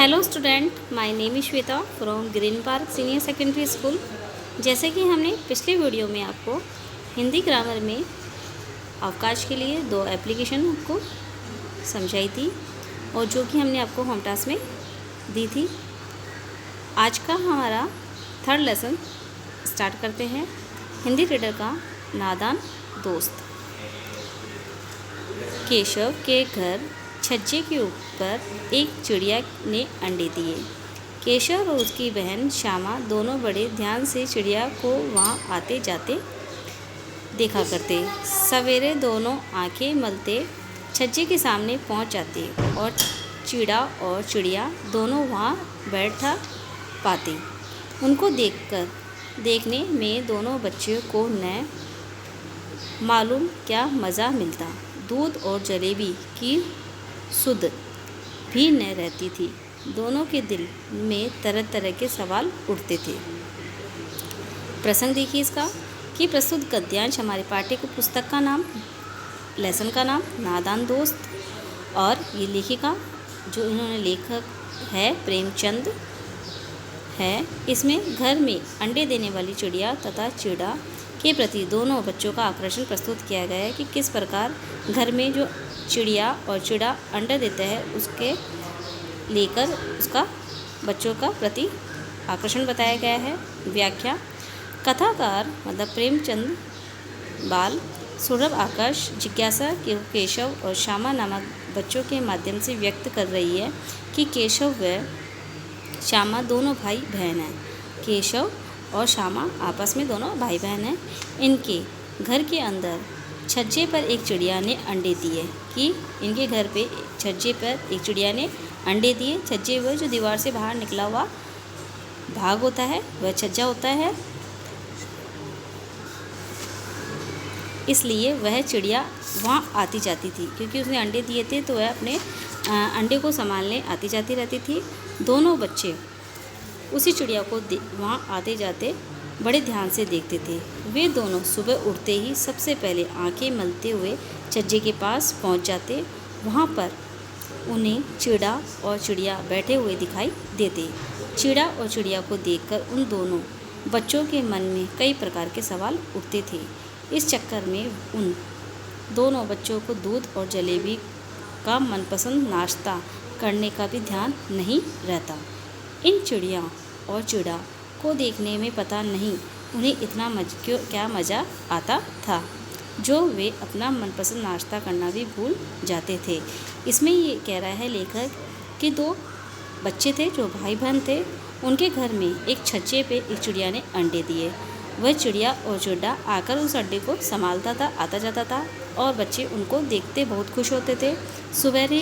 Hello student, my name is Shweta from green park senior secondary school. जैसे कि हमने पिछले वीडियो में आपको हिंदी ग्रामर में अवकाश के लिए 2 एप्लीकेशन आपको समझाई थी और जो कि हमने आपको होम टास्क में दी थी। आज का हमारा 3rd लेसन स्टार्ट करते हैं। हिंदी रीडर का नादान दोस्त। केशव के घर छज्जे के ऊपर एक चिड़िया ने अंडे दिए। केशव और उसकी बहन श्यामा दोनों बड़े ध्यान से चिड़िया को वहाँ आते जाते देखा करते। सवेरे दोनों आंखें मलते छज्जे के सामने पहुँच जाते और चिड़ा और चिड़िया दोनों वहाँ बैठा पाते। उनको देखने में दोनों बच्चों को न मालूम क्या मज़ा मिलता। दूध और जलेबी की सुध भी न रहती थी। दोनों के दिल में तरह तरह के सवाल उठते थे। प्रसंग देखिए इसका कि प्रस्तुत गद्यांश हमारे पाठ्य पुस्तक का नाम, लेसन का नाम नादान दोस्त, और ये लेखिका जो इन्होंने लेखक है प्रेमचंद है। इसमें घर में अंडे देने वाली चिड़िया तथा चिड़ा के प्रति दोनों बच्चों का आकर्षण प्रस्तुत किया गया है कि किस प्रकार घर में जो चिड़िया और चिड़ा अंडा देता है उसके लेकर उसका बच्चों का प्रति आकर्षण बताया गया है। व्याख्या: कथाकार मतलब प्रेमचंद बाल सौरभ, आकाश, जिज्ञासा केशव और श्यामा नामक बच्चों के माध्यम से व्यक्त कर रही है कि केशव व श्यामा दोनों भाई बहन हैं। केशव और श्यामा आपस में दोनों भाई बहन हैं। इनके घर के अंदर छज्जे पर एक चिड़िया ने अंडे दिए कि इनके घर पे छज्जे पर एक चिड़िया ने अंडे दिए। छज्जे वह जो दीवार से बाहर निकला हुआ भाग होता है वह छज्जा होता है, इसलिए वह चिड़िया वहाँ आती जाती थी क्योंकि उसने अंडे दिए थे तो वह अपने अंडे को संभालने आती जाती रहती थी। दोनों बच्चे उसी चिड़िया को वहाँ आते जाते बड़े ध्यान से देखते थे। वे दोनों सुबह उठते ही सबसे पहले आंखें मलते हुए छज्जे के पास पहुँच जाते। वहाँ पर उन्हें चिड़ा और चिड़िया बैठे हुए दिखाई देते। चिड़ा और चिड़िया को देखकर उन दोनों बच्चों के मन में कई प्रकार के सवाल उठते थे। इस चक्कर में उन दोनों बच्चों को दूध और जलेबी का मनपसंद नाश्ता करने का भी ध्यान नहीं रहता। इन चिड़िया और चिड़ा को देखने में पता नहीं उन्हें इतना क्या मज़ा आता था जो वे अपना मनपसंद नाश्ता करना भी भूल जाते थे। इसमें ये कह रहा है लेखक कि 2 बच्चे थे जो भाई बहन थे। उनके घर में एक छज्जे पे एक चिड़िया ने अंडे दिए। वह चिड़िया और चिड़ा आकर उस अंडे को संभालता था, आता जाता था और बच्चे उनको देखते बहुत खुश होते थे। सवेरे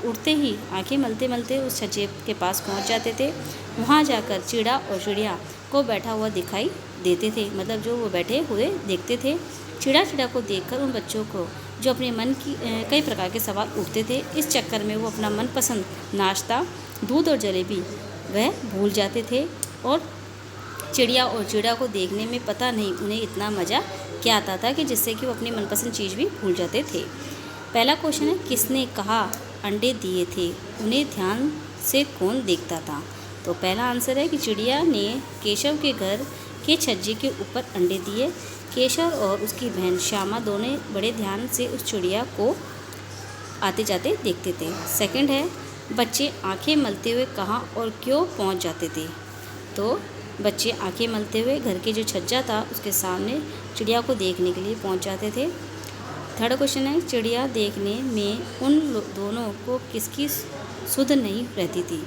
उठते ही आंखें मलते मलते उस छज्जे के पास पहुंच जाते थे। वहां जाकर चिड़ा और चिड़िया को बैठा हुआ दिखाई देते थे, मतलब जो वो बैठे हुए देखते थे। चिड़ा को देखकर उन बच्चों को जो अपने मन की कई प्रकार के सवाल उठते थे। इस चक्कर में वो अपना मनपसंद नाश्ता दूध और जलेबी वह भूल जाते थे और चिड़िया और चिड़ा को देखने में पता नहीं उन्हें इतना मज़ा क्या आता था कि जिससे कि वो अपनी मनपसंद चीज़ भी भूल जाते थे। पहला क्वेश्चन है, किसने कहा अंडे दिए थे, उन्हें ध्यान से कौन देखता था? तो पहला आंसर है कि चिड़िया ने केशव के घर के छज्जे के ऊपर अंडे दिए। केशव और उसकी बहन श्यामा दोनों बड़े ध्यान से उस चिड़िया को आते जाते देखते थे। सेकंड है, बच्चे आंखें मलते हुए कहाँ और क्यों पहुंच जाते थे? तो बच्चे आंखें मलते हुए घर के जो छज्जा था उसके सामने चिड़िया को देखने के लिए पहुंच जाते थे। थर्ड क्वेश्चन है, चिड़िया देखने में उन दोनों को किसकी सुध नहीं रहती थी?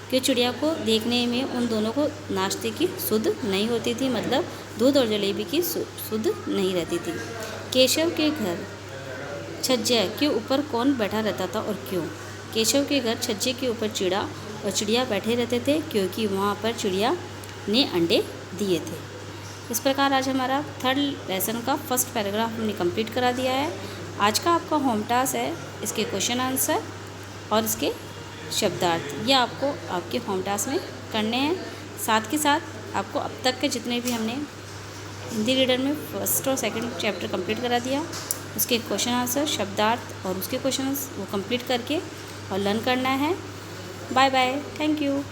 कि चिड़िया को देखने में उन दोनों को नाश्ते की सुध नहीं होती थी, मतलब दूध और जलेबी की सुध नहीं रहती थी। केशव के घर छज्जे के ऊपर कौन बैठा रहता था और क्यों? केशव के घर छज्जे के ऊपर चिड़ा और चिड़िया बैठे रहते थे क्योंकि वहाँ पर चिड़िया ने अंडे दिए थे। इस प्रकार आज हमारा 3rd लेसन का फर्स्ट पैराग्राफ हमने कंप्लीट करा दिया है। आज का आपका होम टास्क है इसके क्वेश्चन आंसर और इसके शब्दार्थ, ये आपको आपके होम टास्क में करने हैं। साथ के साथ आपको अब तक के जितने भी हमने हिंदी रीडर में 1st और 2nd चैप्टर कंप्लीट करा दिया, उसके क्वेश्चन आंसर, शब्दार्थ और उसके क्वेश्चन वो कंप्लीट करके और लर्न करना है। Bye bye, thank you.